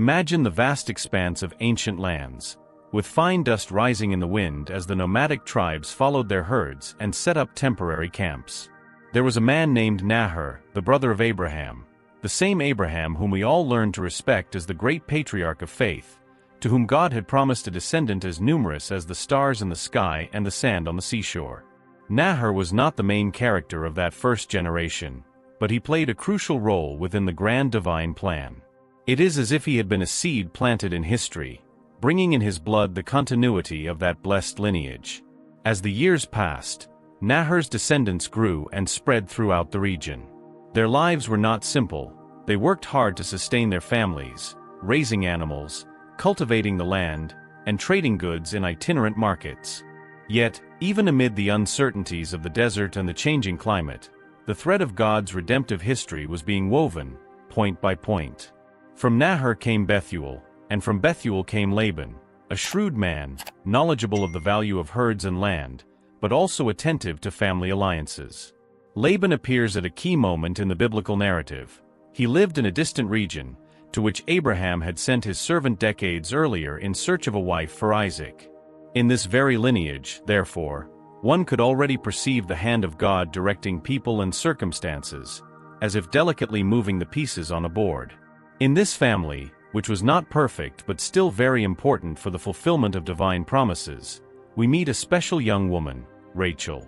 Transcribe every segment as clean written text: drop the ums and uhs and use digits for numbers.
Imagine the vast expanse of ancient lands, with fine dust rising in the wind as the nomadic tribes followed their herds and set up temporary camps. There was a man named Nahor, the brother of Abraham, the same Abraham whom we all learn to respect as the great patriarch of faith, to whom God had promised a descendant as numerous as the stars in the sky and the sand on the seashore. Nahor was not the main character of that first generation, but he played a crucial role within the grand divine plan. It is as if he had been a seed planted in history, bringing in his blood the continuity of that blessed lineage. As the years passed, Nahor's descendants grew and spread throughout the region. Their lives were not simple. They worked hard to sustain their families, raising animals, cultivating the land, and trading goods in itinerant markets. Yet, even amid the uncertainties of the desert and the changing climate, the thread of God's redemptive history was being woven, point by point. From Nahor came Bethuel, and from Bethuel came Laban, a shrewd man, knowledgeable of the value of herds and land, but also attentive to family alliances. Laban appears at a key moment in the biblical narrative. He lived in a distant region, to which Abraham had sent his servant decades earlier in search of a wife for Isaac. In this very lineage, therefore, one could already perceive the hand of God directing people and circumstances, as if delicately moving the pieces on a board. In this family, which was not perfect but still very important for the fulfillment of divine promises, we meet a special young woman, Rachel.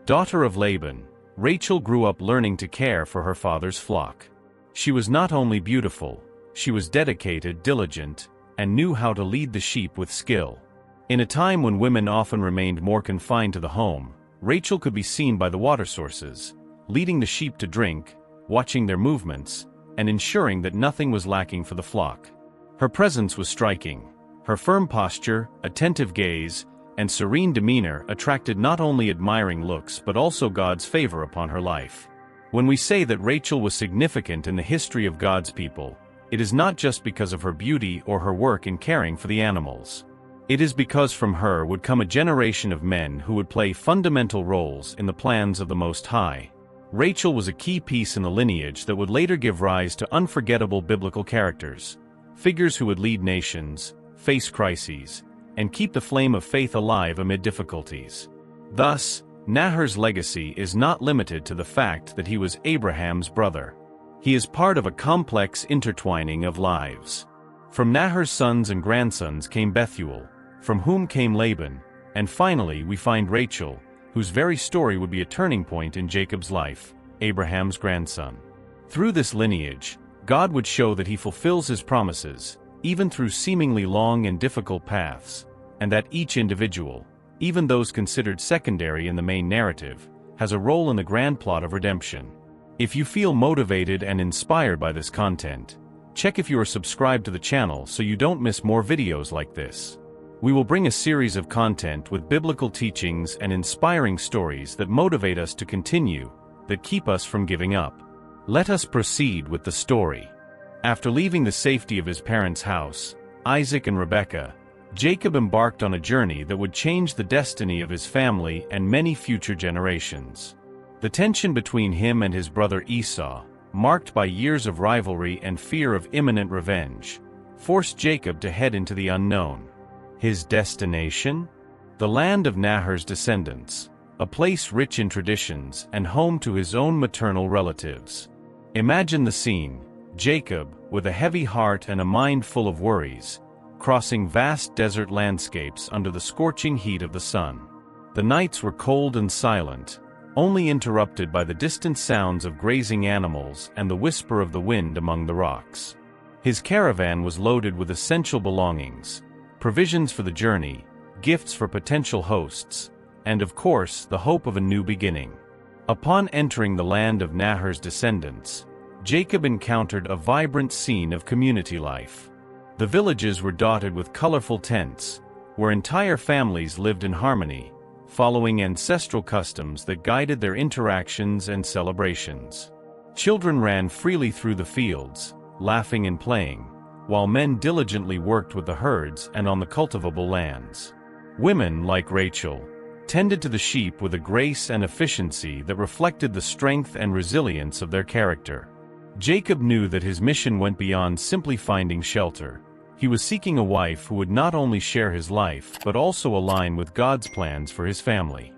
Daughter of Laban, Rachel grew up learning to care for her father's flock. She was not only beautiful, she was dedicated, diligent, and knew how to lead the sheep with skill. In a time when women often remained more confined to the home, Rachel could be seen by the water sources, leading the sheep to drink, watching their movements, and ensuring that nothing was lacking for the flock. Her presence was striking. Her firm posture, attentive gaze, and serene demeanor attracted not only admiring looks but also God's favor upon her life. When we say that Rachel was significant in the history of God's people, it is not just because of her beauty or her work in caring for the animals. It is because from her would come a generation of men who would play fundamental roles in the plans of the Most High. Rachel was a key piece in the lineage that would later give rise to unforgettable biblical characters, figures who would lead nations, face crises, and keep the flame of faith alive amid difficulties. Thus, Nahor's legacy is not limited to the fact that he was Abraham's brother. He is part of a complex intertwining of lives. From Nahor's sons and grandsons came Bethuel, from whom came Laban, and finally we find Rachel, whose very story would be a turning point in Jacob's life, Abraham's grandson. Through this lineage, God would show that he fulfills his promises, even through seemingly long and difficult paths, and that each individual, even those considered secondary in the main narrative, has a role in the grand plot of redemption. If you feel motivated and inspired by this content, check if you are subscribed to the channel so you don't miss more videos like this. We will bring a series of content with biblical teachings and inspiring stories that motivate us to continue, that keep us from giving up. Let us proceed with the story. After leaving the safety of his parents' house, Isaac and Rebekah, Jacob embarked on a journey that would change the destiny of his family and many future generations. The tension between him and his brother Esau, marked by years of rivalry and fear of imminent revenge, forced Jacob to head into the unknown. His destination? The land of Nahor's descendants, a place rich in traditions and home to his own maternal relatives. Imagine the scene: Jacob, with a heavy heart and a mind full of worries, crossing vast desert landscapes under the scorching heat of the sun. The nights were cold and silent, only interrupted by the distant sounds of grazing animals and the whisper of the wind among the rocks. His caravan was loaded with essential belongings, provisions for the journey, gifts for potential hosts, and of course the hope of a new beginning. Upon entering the land of Nahor's descendants, Jacob encountered a vibrant scene of community life. The villages were dotted with colorful tents, where entire families lived in harmony, following ancestral customs that guided their interactions and celebrations. Children ran freely through the fields, laughing and playing, while men diligently worked with the herds and on the cultivable lands. Women, like Rachel, tended to the sheep with a grace and efficiency that reflected the strength and resilience of their character. Jacob knew that his mission went beyond simply finding shelter. He was seeking a wife who would not only share his life but also align with God's plans for his family.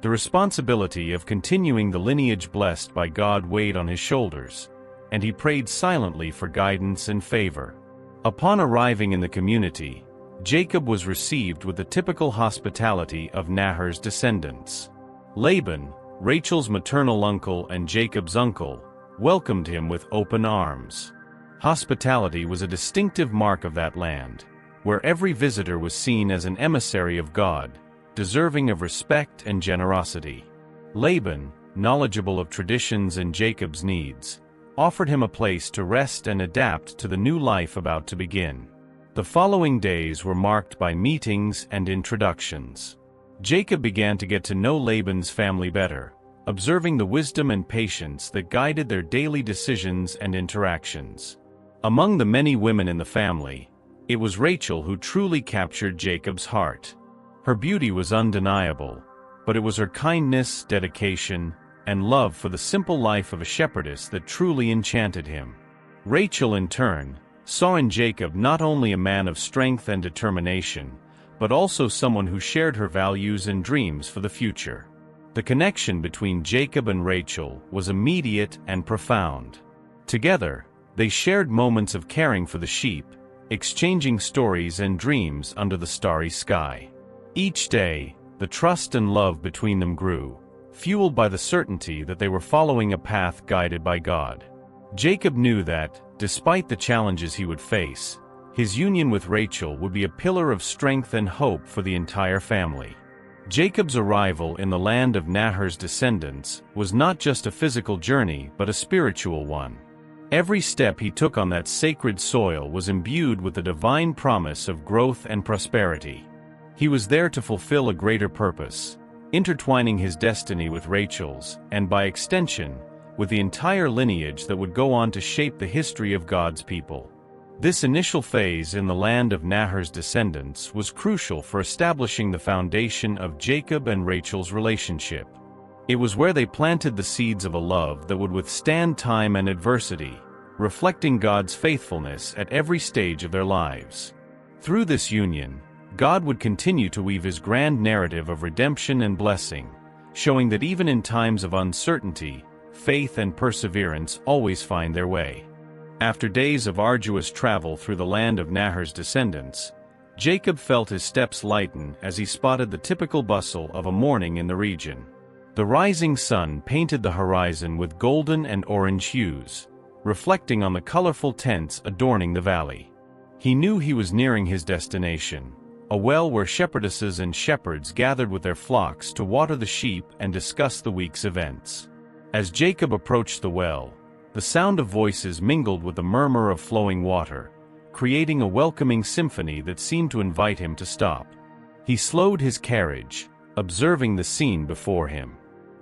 The responsibility of continuing the lineage blessed by God weighed on his shoulders, and he prayed silently for guidance and favor. Upon arriving in the community, Jacob was received with the typical hospitality of Nahor's descendants. Laban, Rachel's maternal uncle and Jacob's uncle, welcomed him with open arms. Hospitality was a distinctive mark of that land, where every visitor was seen as an emissary of God, deserving of respect and generosity. Laban, knowledgeable of traditions and Jacob's needs, offered him a place to rest and adapt to the new life about to begin. The following days were marked by meetings and introductions. Jacob began to get to know Laban's family better, observing the wisdom and patience that guided their daily decisions and interactions. Among the many women in the family, it was Rachel who truly captured Jacob's heart. Her beauty was undeniable, but it was her kindness, dedication, and love for the simple life of a shepherdess that truly enchanted him. Rachel, in turn, saw in Jacob not only a man of strength and determination, but also someone who shared her values and dreams for the future. The connection between Jacob and Rachel was immediate and profound. Together, they shared moments of caring for the sheep, exchanging stories and dreams under the starry sky. Each day, the trust and love between them grew, fueled by the certainty that they were following a path guided by God. Jacob knew that, despite the challenges he would face, his union with Rachel would be a pillar of strength and hope for the entire family. Jacob's arrival in the land of Nahor's descendants was not just a physical journey but a spiritual one. Every step he took on that sacred soil was imbued with the divine promise of growth and prosperity. He was there to fulfill a greater purpose, intertwining his destiny with Rachel's, and by extension, with the entire lineage that would go on to shape the history of God's people. This initial phase in the land of Nahor's descendants was crucial for establishing the foundation of Jacob and Rachel's relationship. It was where they planted the seeds of a love that would withstand time and adversity, reflecting God's faithfulness at every stage of their lives. Through this union, God would continue to weave his grand narrative of redemption and blessing, showing that even in times of uncertainty, faith and perseverance always find their way. After days of arduous travel through the land of Nahor's descendants, Jacob felt his steps lighten as he spotted the typical bustle of a morning in the region. The rising sun painted the horizon with golden and orange hues, reflecting on the colorful tents adorning the valley. He knew he was nearing his destination, a well where shepherdesses and shepherds gathered with their flocks to water the sheep and discuss the week's events. As Jacob approached the well, the sound of voices mingled with the murmur of flowing water, creating a welcoming symphony that seemed to invite him to stop. He slowed his carriage, observing the scene before him.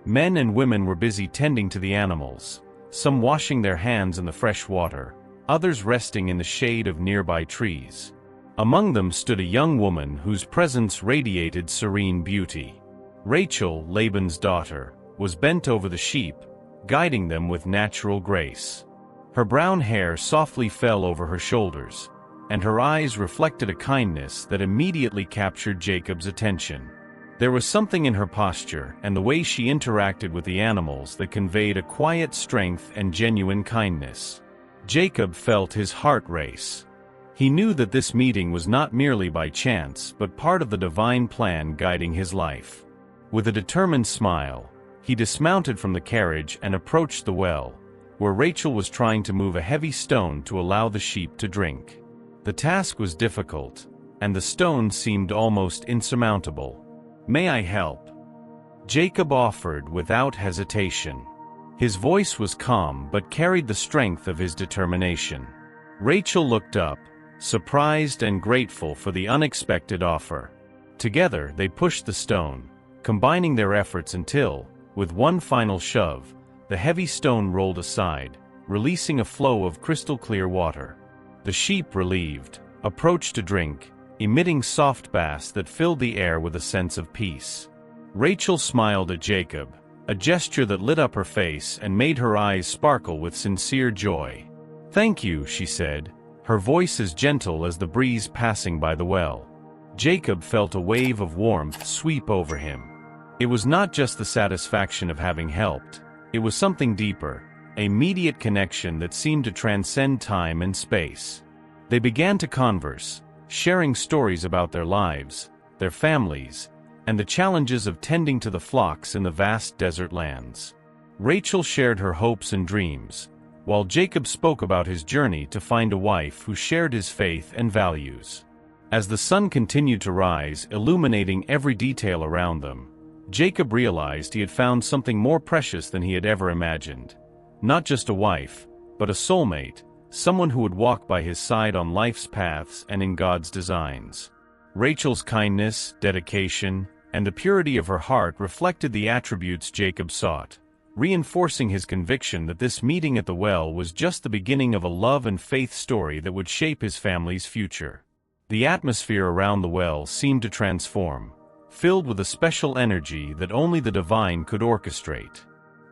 Men and women were busy tending to the animals, some washing their hands in the fresh water, others resting in the shade of nearby trees. Among them stood a young woman whose presence radiated serene beauty. Rachel, Laban's daughter, was bent over the sheep, guiding them with natural grace. Her brown hair softly fell over her shoulders, and her eyes reflected a kindness that immediately captured Jacob's attention. There was something in her posture and the way she interacted with the animals that conveyed a quiet strength and genuine kindness. Jacob felt his heart race. He knew that this meeting was not merely by chance but part of the divine plan guiding his life. With a determined smile, he dismounted from the carriage and approached the well, where Rachel was trying to move a heavy stone to allow the sheep to drink. The task was difficult, and the stone seemed almost insurmountable. "May I help?" Jacob offered without hesitation. His voice was calm but carried the strength of his determination. Rachel looked up, surprised and grateful for the unexpected offer. Together they pushed the stone, combining their efforts until, with one final shove, the heavy stone rolled aside, releasing a flow of crystal-clear water. The sheep, relieved, approached to drink, emitting soft bass that filled the air with a sense of peace. Rachel smiled at Jacob, a gesture that lit up her face and made her eyes sparkle with sincere joy. "Thank you," she said, her voice as gentle as the breeze passing by the well. Jacob felt a wave of warmth sweep over him. It was not just the satisfaction of having helped, it was something deeper, an immediate connection that seemed to transcend time and space. They began to converse, sharing stories about their lives, their families, and the challenges of tending to the flocks in the vast desert lands. Rachel shared her hopes and dreams, while Jacob spoke about his journey to find a wife who shared his faith and values. As the sun continued to rise, illuminating every detail around them, Jacob realized he had found something more precious than he had ever imagined. Not just a wife, but a soulmate, someone who would walk by his side on life's paths and in God's designs. Rachel's kindness, dedication, and the purity of her heart reflected the attributes Jacob sought, reinforcing his conviction that this meeting at the well was just the beginning of a love and faith story that would shape his family's future. The atmosphere around the well seemed to transform, filled with a special energy that only the divine could orchestrate.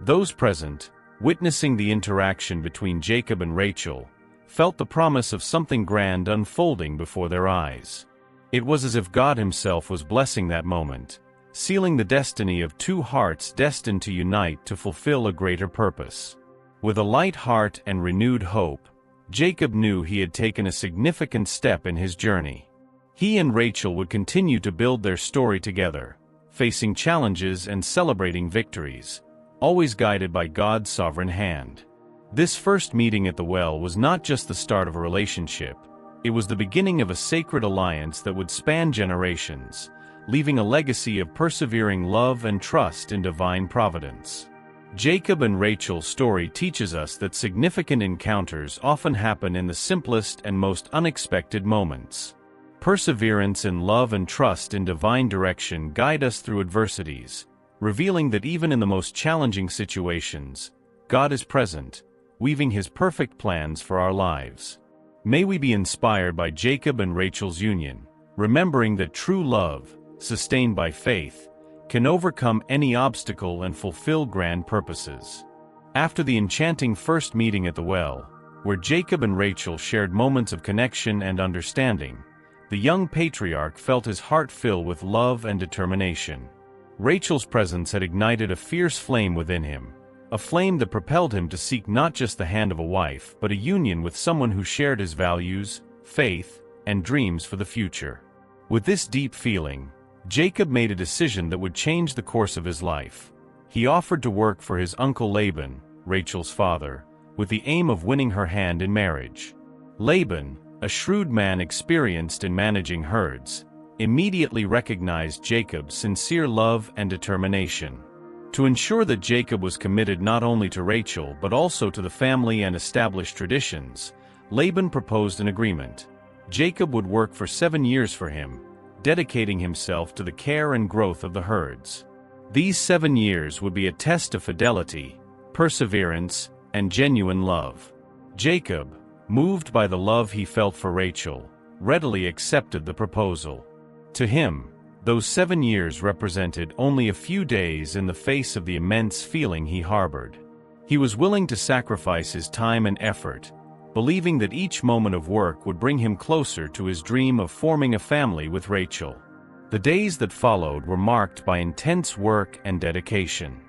Those present, witnessing the interaction between Jacob and Rachel, felt the promise of something grand unfolding before their eyes. It was as if God himself was blessing that moment, sealing the destiny of two hearts destined to unite to fulfill a greater purpose. With a light heart and renewed hope, Jacob knew he had taken a significant step in his journey. He and Rachel would continue to build their story together, facing challenges and celebrating victories, always guided by God's sovereign hand. This first meeting at the well was not just the start of a relationship, it was the beginning of a sacred alliance that would span generations, leaving a legacy of persevering love and trust in divine providence. Jacob and Rachel's story teaches us that significant encounters often happen in the simplest and most unexpected moments. Perseverance in love and trust in divine direction guide us through adversities, revealing that even in the most challenging situations, God is present, weaving his perfect plans for our lives. May we be inspired by Jacob and Rachel's union, remembering that true love, sustained by faith, can overcome any obstacle and fulfill grand purposes. After the enchanting first meeting at the well, where Jacob and Rachel shared moments of connection and understanding, the young patriarch felt his heart fill with love and determination. Rachel's presence had ignited a fierce flame within him, a flame that propelled him to seek not just the hand of a wife but a union with someone who shared his values, faith, and dreams for the future. With this deep feeling, Jacob made a decision that would change the course of his life. He offered to work for his uncle Laban, Rachel's father, with the aim of winning her hand in marriage. Laban, a shrewd man experienced in managing herds, immediately recognized Jacob's sincere love and determination. To ensure that Jacob was committed not only to Rachel but also to the family and established traditions, Laban proposed an agreement. Jacob would work for 7 years for him, dedicating himself to the care and growth of the herds. These 7 years would be a test of fidelity, perseverance, and genuine love. Jacob, moved by the love he felt for Rachel, readily accepted the proposal. To him, those 7 years represented only a few days in the face of the immense feeling he harbored. He was willing to sacrifice his time and effort, believing that each moment of work would bring him closer to his dream of forming a family with Rachel. The days that followed were marked by intense work and dedication.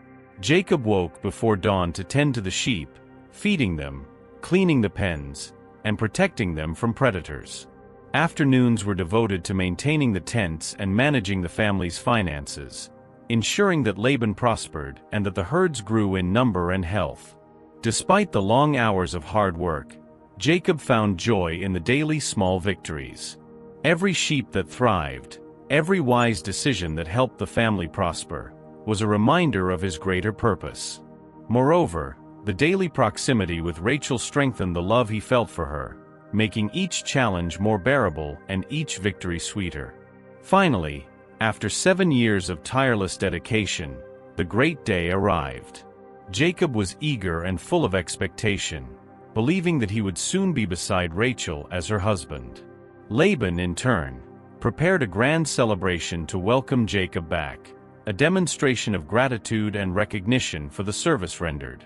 Jacob woke before dawn to tend to the sheep, feeding them, cleaning the pens, and protecting them from predators. Afternoons were devoted to maintaining the tents and managing the family's finances, ensuring that Laban prospered and that the herds grew in number and health. Despite the long hours of hard work, Jacob found joy in the daily small victories. Every sheep that thrived, every wise decision that helped the family prosper, was a reminder of his greater purpose. Moreover, the daily proximity with Rachel strengthened the love he felt for her, making each challenge more bearable and each victory sweeter. Finally, after 7 years of tireless dedication, the great day arrived. Jacob was eager and full of expectation, believing that he would soon be beside Rachel as her husband. Laban, in turn, prepared a grand celebration to welcome Jacob back, a demonstration of gratitude and recognition for the service rendered.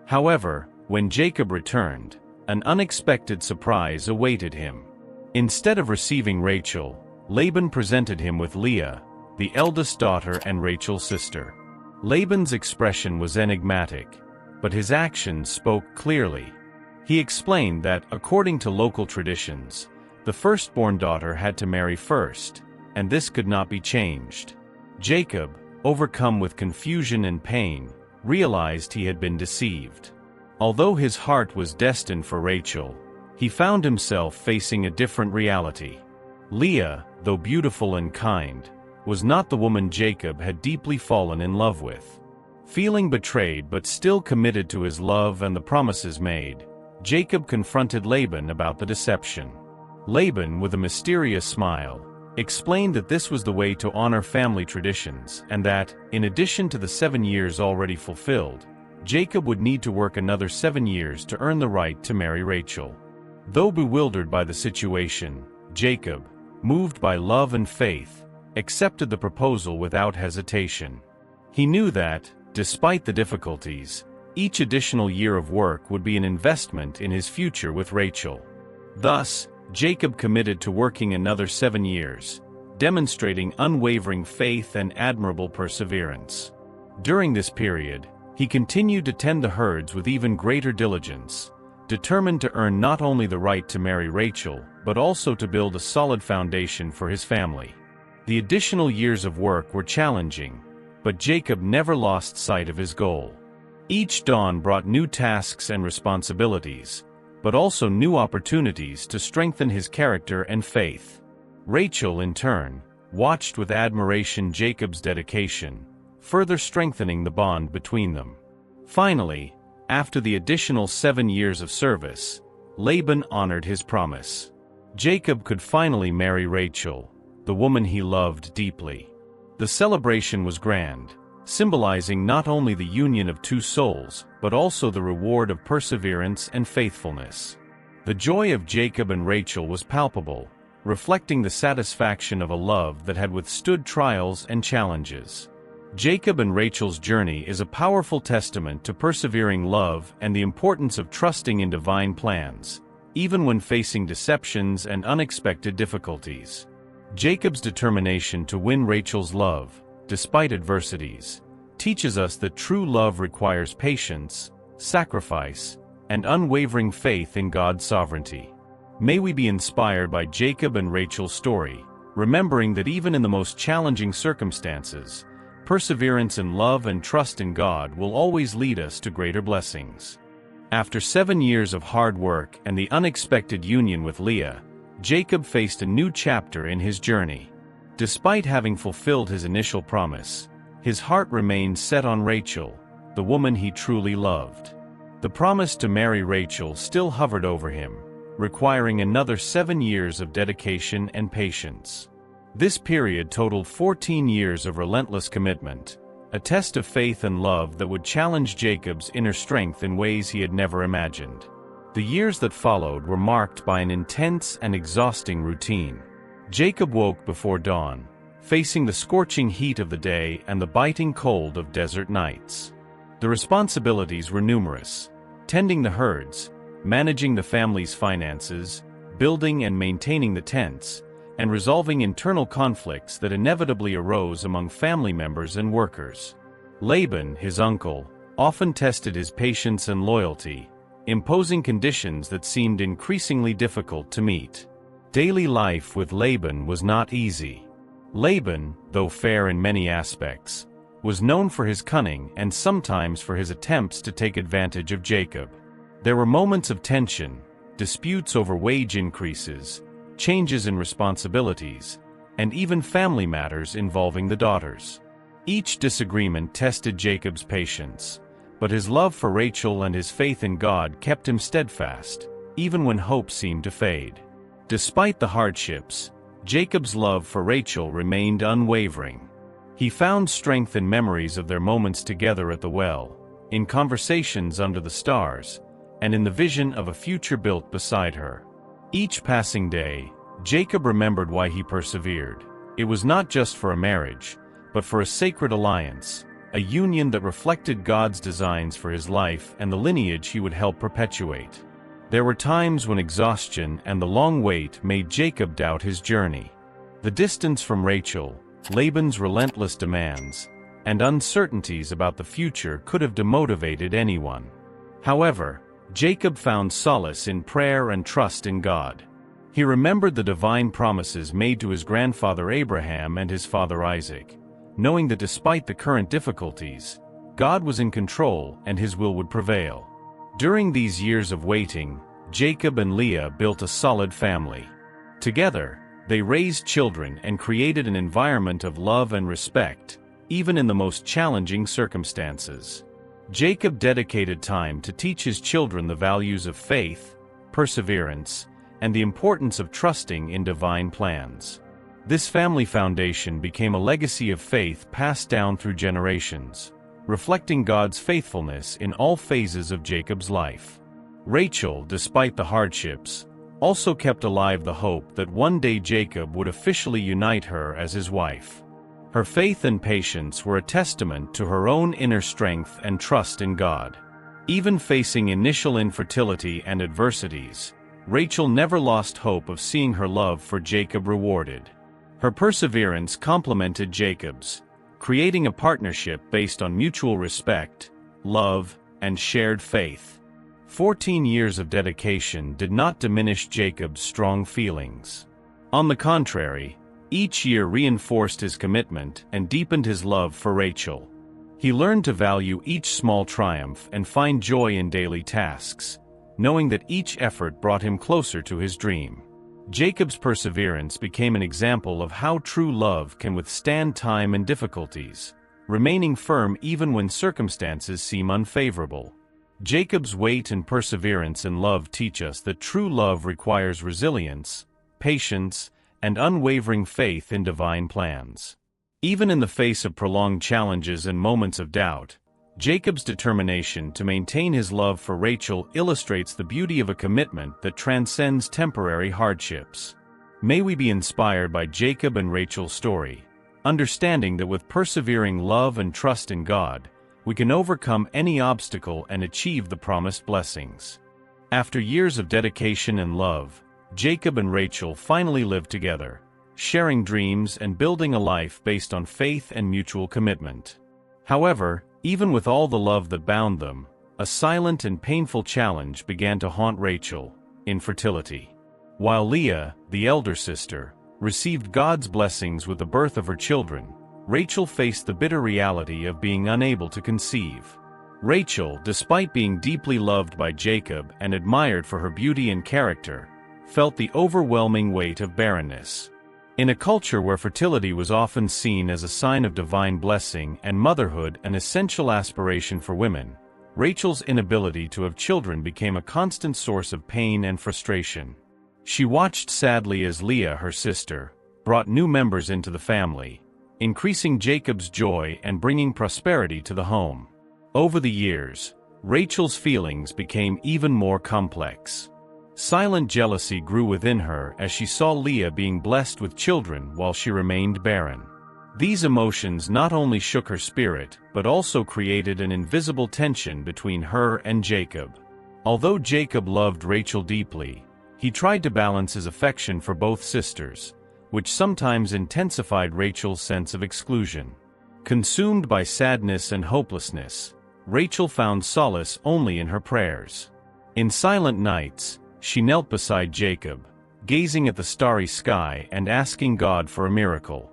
However, when Jacob returned, an unexpected surprise awaited him. Instead of receiving Rachel, Laban presented him with Leah, the eldest daughter and Rachel's sister. Laban's expression was enigmatic, but his actions spoke clearly. He explained that, according to local traditions, the firstborn daughter had to marry first, and this could not be changed. Jacob, overcome with confusion and pain, realized he had been deceived. Although his heart was destined for Rachel, he found himself facing a different reality. Leah, though beautiful and kind, was not the woman Jacob had deeply fallen in love with. Feeling betrayed but still committed to his love and the promises made, Jacob confronted Laban about the deception. Laban, with a mysterious smile, explained that this was the way to honor family traditions and that, in addition to the 7 years already fulfilled, Jacob would need to work another 7 years to earn the right to marry Rachel. Though bewildered by the situation, Jacob, moved by love and faith, accepted the proposal without hesitation. He knew that, despite the difficulties, each additional year of work would be an investment in his future with Rachel. Thus, Jacob committed to working another 7 years, demonstrating unwavering faith and admirable perseverance. During this period, he continued to tend the herds with even greater diligence, determined to earn not only the right to marry Rachel, but also to build a solid foundation for his family. The additional years of work were challenging, but Jacob never lost sight of his goal. Each dawn brought new tasks and responsibilities, but also new opportunities to strengthen his character and faith. Rachel, in turn, watched with admiration Jacob's dedication, further strengthening the bond between them. Finally, after the additional 7 years of service, Laban honored his promise. Jacob could finally marry Rachel, the woman he loved deeply. The celebration was grand, symbolizing not only the union of two souls, but also the reward of perseverance and faithfulness. The joy of Jacob and Rachel was palpable, reflecting the satisfaction of a love that had withstood trials and challenges. Jacob and Rachel's journey is a powerful testament to persevering love and the importance of trusting in divine plans, even when facing deceptions and unexpected difficulties. Jacob's determination to win Rachel's love, despite adversities, teaches us that true love requires patience, sacrifice, and unwavering faith in God's sovereignty. May we be inspired by Jacob and Rachel's story, remembering that even in the most challenging circumstances, perseverance in love and trust in God will always lead us to greater blessings. After 7 years of hard work and the unexpected union with Leah, Jacob faced a new chapter in his journey. Despite having fulfilled his initial promise, his heart remained set on Rachel, the woman he truly loved. The promise to marry Rachel still hovered over him, requiring another 7 years of dedication and patience. This period totaled 14 years of relentless commitment, a test of faith and love that would challenge Jacob's inner strength in ways he had never imagined. The years that followed were marked by an intense and exhausting routine. Jacob woke before dawn, facing the scorching heat of the day and the biting cold of desert nights. The responsibilities were numerous: tending the herds, managing the family's finances, building and maintaining the tents, and resolving internal conflicts that inevitably arose among family members and workers. Laban, his uncle, often tested his patience and loyalty, imposing conditions that seemed increasingly difficult to meet. Daily life with Laban was not easy. Laban, though fair in many aspects, was known for his cunning and sometimes for his attempts to take advantage of Jacob. There were moments of tension, disputes over wage increases, changes in responsibilities, and even family matters involving the daughters. Each disagreement tested Jacob's patience, but his love for Rachel and his faith in God kept him steadfast, even when hope seemed to fade. Despite the hardships, Jacob's love for Rachel remained unwavering. He found strength in memories of their moments together at the well, in conversations under the stars, and in the vision of a future built beside her. Each passing day, Jacob remembered why he persevered. It was not just for a marriage, but for a sacred alliance, a union that reflected God's designs for his life and the lineage he would help perpetuate. There were times when exhaustion and the long wait made Jacob doubt his journey. The distance from Rachel, Laban's relentless demands, and uncertainties about the future could have demotivated anyone. However, Jacob found solace in prayer and trust in God. He remembered the divine promises made to his grandfather Abraham and his father Isaac, knowing that despite the current difficulties, God was in control and his will would prevail. During these years of waiting, Jacob and Leah built a solid family. Together, they raised children and created an environment of love and respect, even in the most challenging circumstances. Jacob dedicated time to teach his children the values of faith, perseverance, and the importance of trusting in divine plans. This family foundation became a legacy of faith passed down through generations, reflecting God's faithfulness in all phases of Jacob's life. Rachel, despite the hardships, also kept alive the hope that one day Jacob would officially unite her as his wife. Her faith and patience were a testament to her own inner strength and trust in God. Even facing initial infertility and adversities, Rachel never lost hope of seeing her love for Jacob rewarded. Her perseverance complemented Jacob's, creating a partnership based on mutual respect, love, and shared faith. 14 years of dedication did not diminish Jacob's strong feelings. On the contrary, each year reinforced his commitment and deepened his love for Rachel. He learned to value each small triumph and find joy in daily tasks, knowing that each effort brought him closer to his dream. Jacob's perseverance became an example of how true love can withstand time and difficulties, remaining firm even when circumstances seem unfavorable. Jacob's wait and perseverance in love teach us that true love requires resilience, patience, and unwavering faith in divine plans. Even in the face of prolonged challenges and moments of doubt, Jacob's determination to maintain his love for Rachel illustrates the beauty of a commitment that transcends temporary hardships. May we be inspired by Jacob and Rachel's story, understanding that with persevering love and trust in God, we can overcome any obstacle and achieve the promised blessings. After years of dedication and love, Jacob and Rachel finally lived together, sharing dreams and building a life based on faith and mutual commitment. However, even with all the love that bound them, a silent and painful challenge began to haunt Rachel: infertility. While Leah, the elder sister, received God's blessings with the birth of her children, Rachel faced the bitter reality of being unable to conceive. Rachel, despite being deeply loved by Jacob and admired for her beauty and character, felt the overwhelming weight of barrenness. In a culture where fertility was often seen as a sign of divine blessing and motherhood an essential aspiration for women, Rachel's inability to have children became a constant source of pain and frustration. She watched sadly as Leah, her sister, brought new members into the family, increasing Jacob's joy and bringing prosperity to the home. Over the years, Rachel's feelings became even more complex. Silent jealousy grew within her as she saw Leah being blessed with children while she remained barren. These emotions not only shook her spirit but also created an invisible tension between her and Jacob. Although Jacob loved Rachel deeply, he tried to balance his affection for both sisters, which sometimes intensified Rachel's sense of exclusion. Consumed by sadness and hopelessness, Rachel found solace only in her prayers. In silent nights, she knelt beside Jacob, gazing at the starry sky and asking God for a miracle.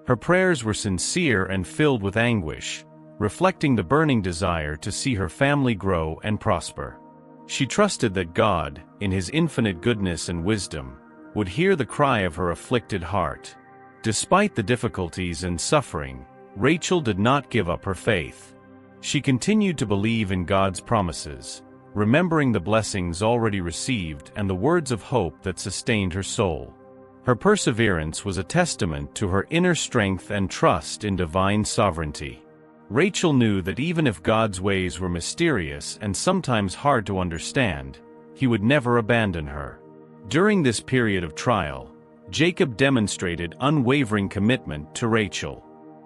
Her prayers were sincere and filled with anguish, reflecting the burning desire to see her family grow and prosper. She trusted that God, in His infinite goodness and wisdom, would hear the cry of her afflicted heart. Despite the difficulties and suffering, Rachel did not give up her faith. She continued to believe in God's promises, remembering the blessings already received and the words of hope that sustained her soul. Her perseverance was a testament to her inner strength and trust in divine sovereignty. Rachel knew that even if God's ways were mysterious and sometimes hard to understand, He would never abandon her. During this period of trial, Jacob demonstrated unwavering commitment to Rachel.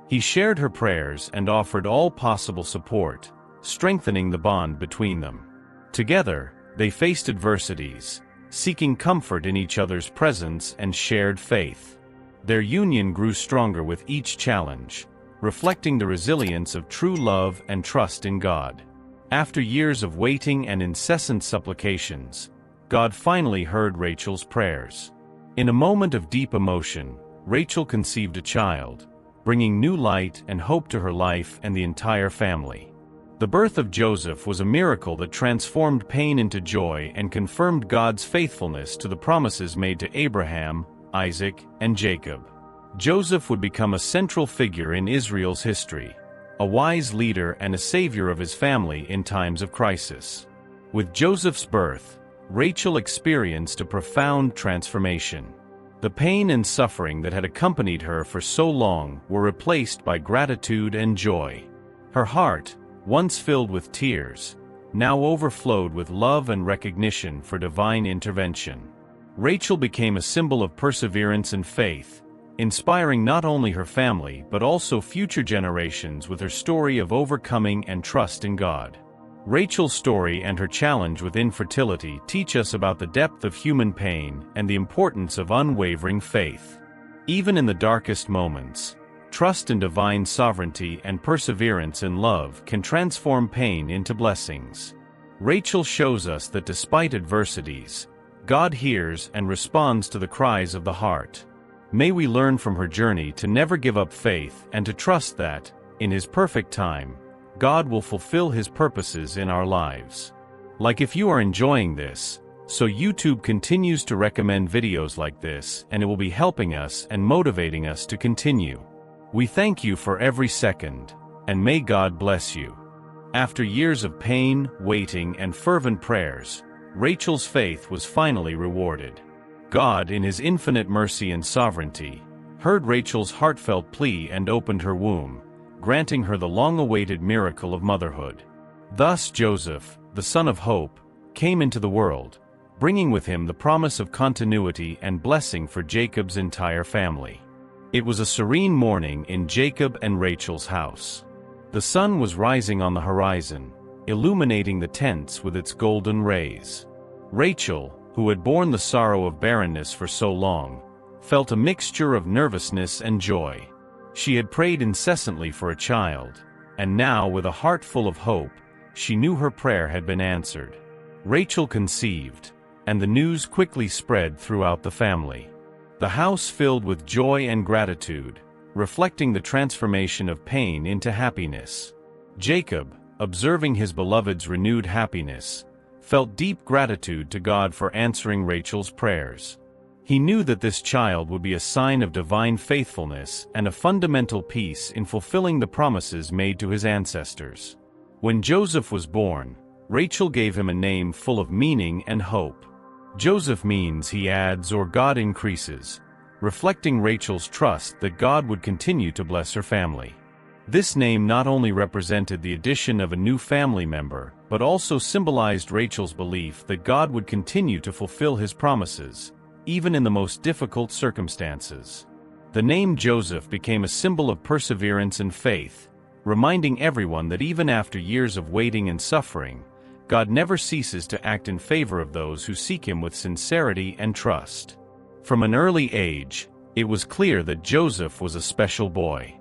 He shared her prayers and offered all possible support, strengthening the bond between them. Together, they faced adversities, seeking comfort in each other's presence and shared faith. Their union grew stronger with each challenge, reflecting the resilience of true love and trust in God. After years of waiting and incessant supplications, God finally heard Rachel's prayers. In a moment of deep emotion, Rachel conceived a child, bringing new light and hope to her life and the entire family. The birth of Joseph was a miracle that transformed pain into joy and confirmed God's faithfulness to the promises made to Abraham, Isaac, and Jacob. Joseph would become a central figure in Israel's history, a wise leader and a savior of his family in times of crisis. With Joseph's birth, Rachel experienced a profound transformation. The pain and suffering that had accompanied her for so long were replaced by gratitude and joy. Her heart, once filled with tears, now overflowed with love and recognition for divine intervention. Rachel became a symbol of perseverance and faith, inspiring not only her family but also future generations with her story of overcoming and trust in God. Rachel's story and her challenge with infertility teach us about the depth of human pain and the importance of unwavering faith. Even in the darkest moments, trust in divine sovereignty and perseverance in love can transform pain into blessings. Rachel shows us that despite adversities, God hears and responds to the cries of the heart. May we learn from her journey to never give up faith and to trust that, in His perfect time, God will fulfill His purposes in our lives. Like if you are enjoying this, so YouTube continues to recommend videos like this, and it will be helping us and motivating us to continue. We thank you for every second, and may God bless you. After years of pain, waiting, and fervent prayers, Rachel's faith was finally rewarded. God, in His infinite mercy and sovereignty, heard Rachel's heartfelt plea and opened her womb, granting her the long-awaited miracle of motherhood. Thus Joseph, the son of hope, came into the world, bringing with him the promise of continuity and blessing for Jacob's entire family. It was a serene morning in Jacob and Rachel's house. The sun was rising on the horizon, illuminating the tents with its golden rays. Rachel, who had borne the sorrow of barrenness for so long, felt a mixture of nervousness and joy. She had prayed incessantly for a child, and now, with a heart full of hope, she knew her prayer had been answered. Rachel conceived, and the news quickly spread throughout the family. The house filled with joy and gratitude, reflecting the transformation of pain into happiness. Jacob, observing his beloved's renewed happiness, felt deep gratitude to God for answering Rachel's prayers. He knew that this child would be a sign of divine faithfulness and a fundamental piece in fulfilling the promises made to his ancestors. When Joseph was born, Rachel gave him a name full of meaning and hope. Joseph means he adds or God increases, reflecting Rachel's trust that God would continue to bless her family. This name not only represented the addition of a new family member, but also symbolized Rachel's belief that God would continue to fulfill His promises, even in the most difficult circumstances. The name Joseph became a symbol of perseverance and faith, reminding everyone that even after years of waiting and suffering, God never ceases to act in favor of those who seek Him with sincerity and trust. From an early age, it was clear that Joseph was a special boy.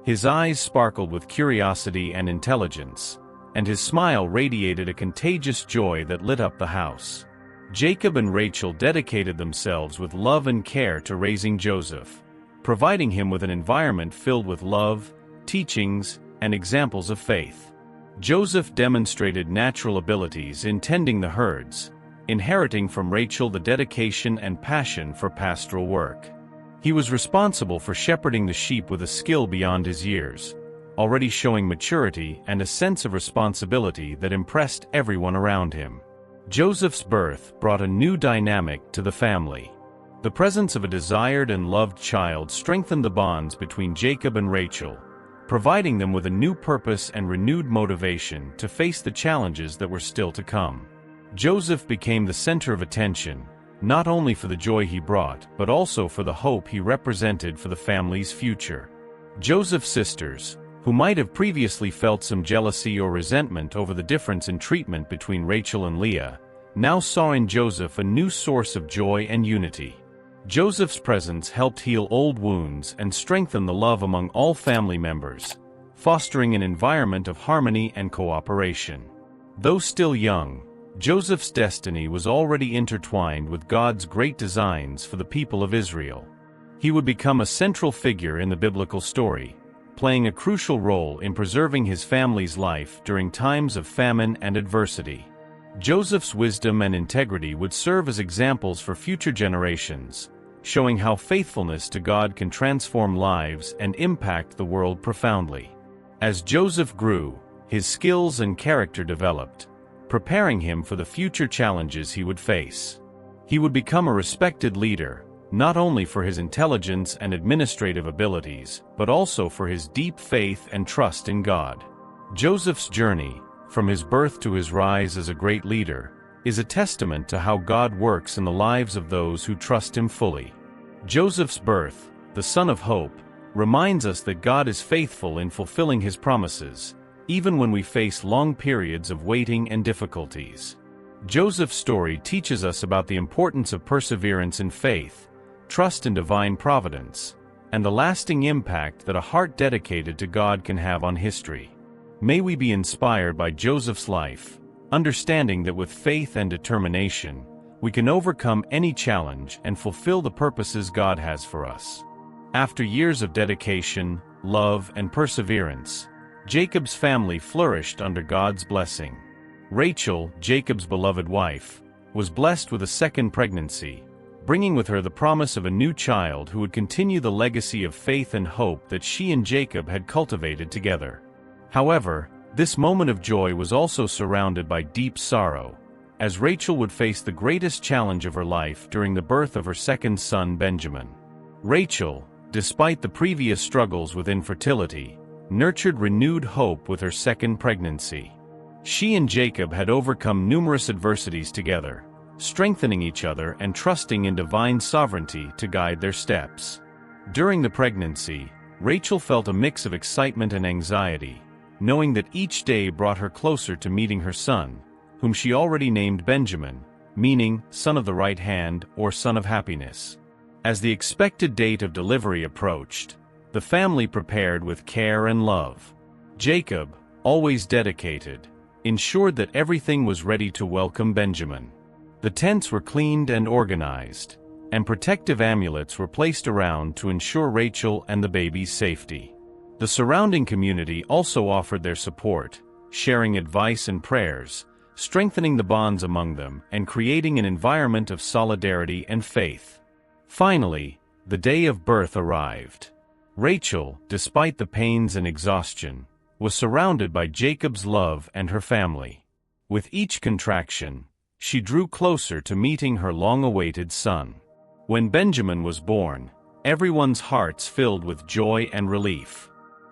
His eyes sparkled with curiosity and intelligence, and his smile radiated a contagious joy that lit up the house. Jacob and Rachel dedicated themselves with love and care to raising Joseph, providing him with an environment filled with love, teachings, and examples of faith. Joseph demonstrated natural abilities in tending the herds, inheriting from Rachel the dedication and passion for pastoral work. He was responsible for shepherding the sheep with a skill beyond his years, already showing maturity and a sense of responsibility that impressed everyone around him. Joseph's birth brought a new dynamic to the family. The presence of a desired and loved child strengthened the bonds between Jacob and Rachel, providing them with a new purpose and renewed motivation to face the challenges that were still to come. Joseph became the center of attention, not only for the joy he brought, but also for the hope he represented for the family's future. Joseph's sisters, who might have previously felt some jealousy or resentment over the difference in treatment between Rachel and Leah, now saw in Joseph a new source of joy and unity. Joseph's presence helped heal old wounds and strengthen the love among all family members, fostering an environment of harmony and cooperation. Though still young, Joseph's destiny was already intertwined with God's great designs for the people of Israel. He would become a central figure in the biblical story, playing a crucial role in preserving his family's life during times of famine and adversity. Joseph's wisdom and integrity would serve as examples for future generations, showing how faithfulness to God can transform lives and impact the world profoundly. As Joseph grew, his skills and character developed, preparing him for the future challenges he would face. He would become a respected leader, not only for his intelligence and administrative abilities, but also for his deep faith and trust in God. Joseph's journey, from his birth to his rise as a great leader, is a testament to how God works in the lives of those who trust him fully. Joseph's birth, the son of hope, reminds us that God is faithful in fulfilling his promises, even when we face long periods of waiting and difficulties. Joseph's story teaches us about the importance of perseverance in faith, trust in divine providence, and the lasting impact that a heart dedicated to God can have on history. May we be inspired by Joseph's life, understanding that with faith and determination, we can overcome any challenge and fulfill the purposes God has for us. After years of dedication, love, and perseverance, Jacob's family flourished under God's blessing. Rachel, Jacob's beloved wife, was blessed with a second pregnancy, bringing with her the promise of a new child who would continue the legacy of faith and hope that she and Jacob had cultivated together. However, this moment of joy was also surrounded by deep sorrow, as Rachel would face the greatest challenge of her life during the birth of her second son Benjamin. Rachel, despite the previous struggles with infertility, nurtured renewed hope with her second pregnancy. She and Jacob had overcome numerous adversities together, strengthening each other and trusting in divine sovereignty to guide their steps. During the pregnancy, Rachel felt a mix of excitement and anxiety, knowing that each day brought her closer to meeting her son, whom she already named Benjamin, meaning son of the right hand or son of happiness. As the expected date of delivery approached, the family prepared with care and love. Jacob, always dedicated, ensured that everything was ready to welcome Benjamin. The tents were cleaned and organized, and protective amulets were placed around to ensure Rachel and the baby's safety. The surrounding community also offered their support, sharing advice and prayers, strengthening the bonds among them and creating an environment of solidarity and faith. Finally, the day of birth arrived. Rachel, despite the pains and exhaustion, was surrounded by Jacob's love and her family. With each contraction, she drew closer to meeting her long-awaited son. When Benjamin was born, everyone's hearts filled with joy and relief.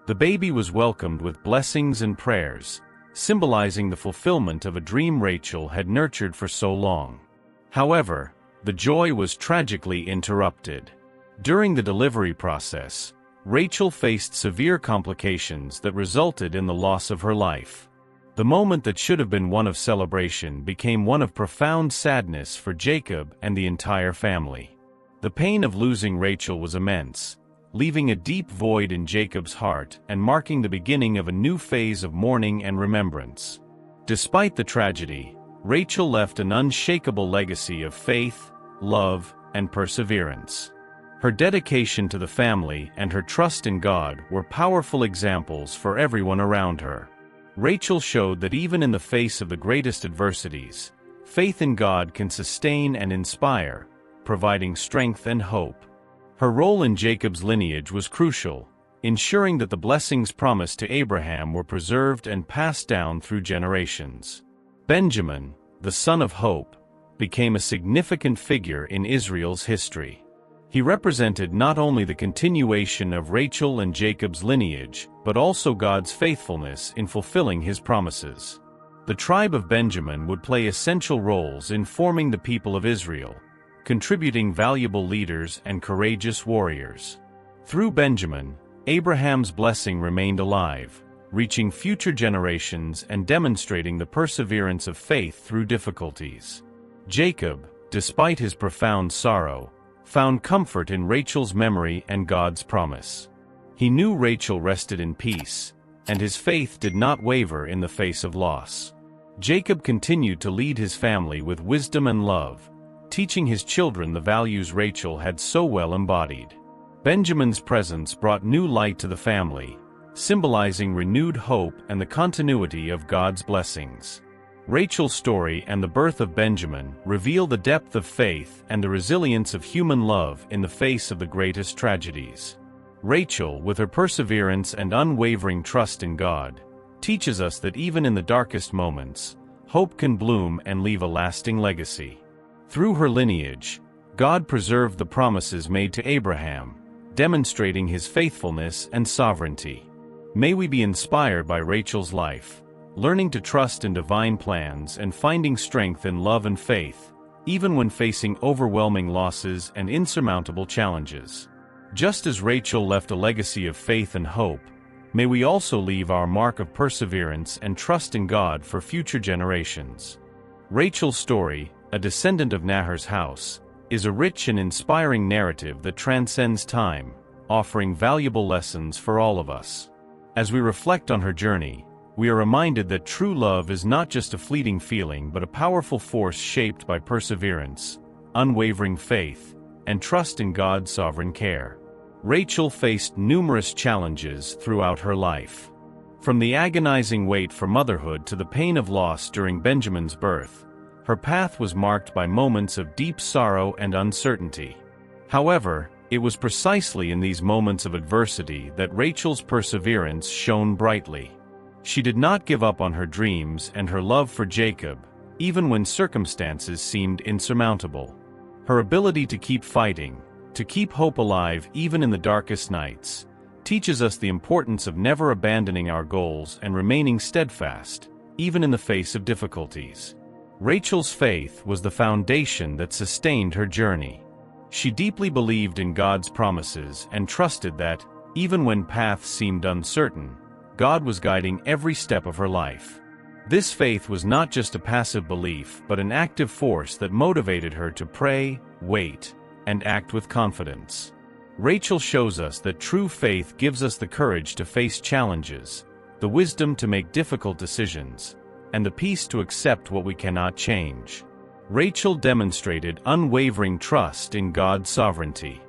The baby was welcomed with blessings and prayers, symbolizing the fulfillment of a dream Rachel had nurtured for so long. However, the joy was tragically interrupted. During the delivery process, Rachel faced severe complications that resulted in the loss of her life. The moment that should have been one of celebration became one of profound sadness for Jacob and the entire family. The pain of losing Rachel was immense, leaving a deep void in Jacob's heart and marking the beginning of a new phase of mourning and remembrance. Despite the tragedy, Rachel left an unshakable legacy of faith, love, and perseverance. Her dedication to the family and her trust in God were powerful examples for everyone around her. Rachel showed that even in the face of the greatest adversities, faith in God can sustain and inspire, providing strength and hope. Her role in Jacob's lineage was crucial, ensuring that the blessings promised to Abraham were preserved and passed down through generations. Benjamin, the son of hope, became a significant figure in Israel's history. He represented not only the continuation of Rachel and Jacob's lineage, but also God's faithfulness in fulfilling his promises. The tribe of Benjamin would play essential roles in forming the people of Israel, contributing valuable leaders and courageous warriors. Through Benjamin, Abraham's blessing remained alive, reaching future generations and demonstrating the perseverance of faith through difficulties. Jacob, despite his profound sorrow, found comfort in Rachel's memory and God's promise. He knew Rachel rested in peace, and his faith did not waver in the face of loss. Jacob continued to lead his family with wisdom and love, teaching his children the values Rachel had so well embodied. Benjamin's presence brought new light to the family, symbolizing renewed hope and the continuity of God's blessings. Rachel's story and the birth of Benjamin reveal the depth of faith and the resilience of human love in the face of the greatest tragedies. Rachel, with her perseverance and unwavering trust in God, teaches us that even in the darkest moments, hope can bloom and leave a lasting legacy. Through her lineage, God preserved the promises made to Abraham, demonstrating his faithfulness and sovereignty. May we be inspired by Rachel's life, learning to trust in divine plans and finding strength in love and faith, even when facing overwhelming losses and insurmountable challenges. Just as Rachel left a legacy of faith and hope, may we also leave our mark of perseverance and trust in God for future generations. Rachel's story, a descendant of Nahor's house, is a rich and inspiring narrative that transcends time, offering valuable lessons for all of us. As we reflect on her journey, we are reminded that true love is not just a fleeting feeling but a powerful force shaped by perseverance, unwavering faith, and trust in God's sovereign care. Rachel faced numerous challenges throughout her life. From the agonizing wait for motherhood to the pain of loss during Benjamin's birth, her path was marked by moments of deep sorrow and uncertainty. However, it was precisely in these moments of adversity that Rachel's perseverance shone brightly. She did not give up on her dreams and her love for Jacob, even when circumstances seemed insurmountable. Her ability to keep fighting, to keep hope alive even in the darkest nights, teaches us the importance of never abandoning our goals and remaining steadfast, even in the face of difficulties. Rachel's faith was the foundation that sustained her journey. She deeply believed in God's promises and trusted that, even when paths seemed uncertain, God was guiding every step of her life. This faith was not just a passive belief but an active force that motivated her to pray, wait, and act with confidence. Rachel shows us that true faith gives us the courage to face challenges, the wisdom to make difficult decisions, and the peace to accept what we cannot change. Rachel demonstrated unwavering trust in God's sovereignty.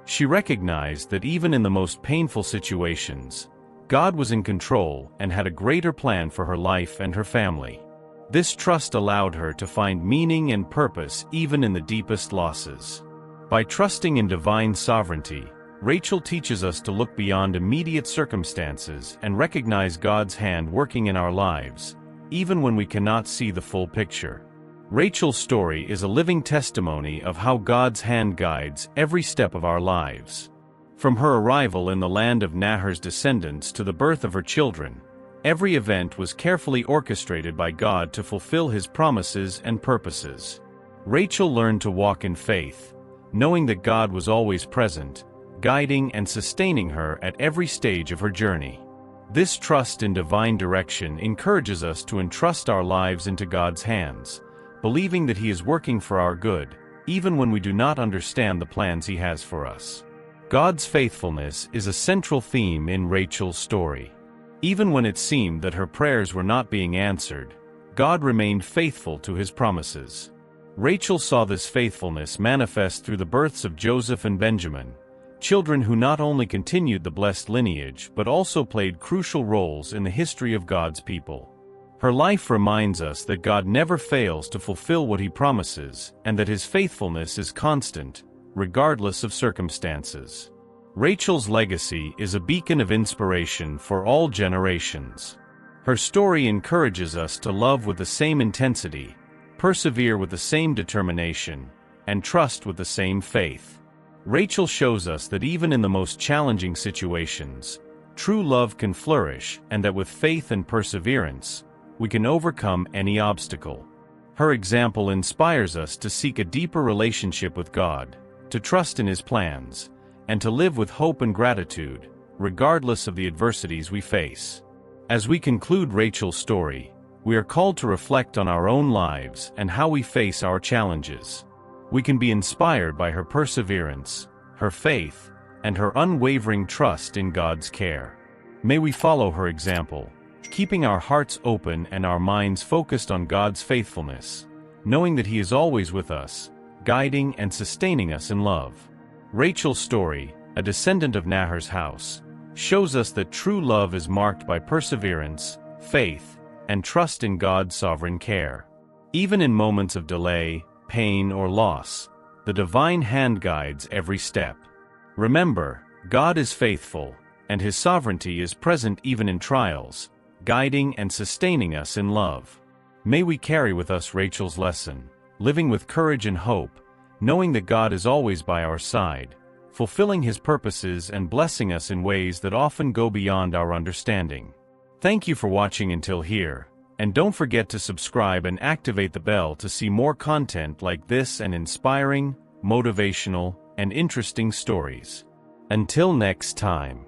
She recognized that even in the most painful situations, God was in control and had a greater plan for her life and her family. This trust allowed her to find meaning and purpose even in the deepest losses. By trusting in divine sovereignty, Rachel teaches us to look beyond immediate circumstances and recognize God's hand working in our lives, even when we cannot see the full picture. Rachel's story is a living testimony of how God's hand guides every step of our lives. From her arrival in the land of Nahor's descendants to the birth of her children, every event was carefully orchestrated by God to fulfill His promises and purposes. Rachel learned to walk in faith, knowing that God was always present, guiding and sustaining her at every stage of her journey. This trust in divine direction encourages us to entrust our lives into God's hands, believing that He is working for our good, even when we do not understand the plans He has for us. God's faithfulness is a central theme in Rachel's story. Even when it seemed that her prayers were not being answered, God remained faithful to His promises. Rachel saw this faithfulness manifest through the births of Joseph and Benjamin, children who not only continued the blessed lineage but also played crucial roles in the history of God's people. Her life reminds us that God never fails to fulfill what He promises and that His faithfulness is constant, regardless of circumstances. Rachel's legacy is a beacon of inspiration for all generations. Her story encourages us to love with the same intensity, persevere with the same determination, and trust with the same faith. Rachel shows us that even in the most challenging situations, true love can flourish and that with faith and perseverance, we can overcome any obstacle. Her example inspires us to seek a deeper relationship with God, to trust in His plans, and to live with hope and gratitude, regardless of the adversities we face. As we conclude Rachel's story, we are called to reflect on our own lives and how we face our challenges. We can be inspired by her perseverance, her faith, and her unwavering trust in God's care. May we follow her example, keeping our hearts open and our minds focused on God's faithfulness, knowing that He is always with us, guiding and sustaining us in love. Rachel's story, a descendant of Nahor's house, shows us that true love is marked by perseverance, faith, and trust in God's sovereign care. Even in moments of delay, pain, or loss, the divine hand guides every step. Remember, God is faithful, and His sovereignty is present even in trials, guiding and sustaining us in love. May we carry with us Rachel's lesson, living with courage and hope, knowing that God is always by our side, fulfilling His purposes and blessing us in ways that often go beyond our understanding. Thank you for watching until here, and don't forget to subscribe and activate the bell to see more content like this and inspiring, motivational, and interesting stories. Until next time.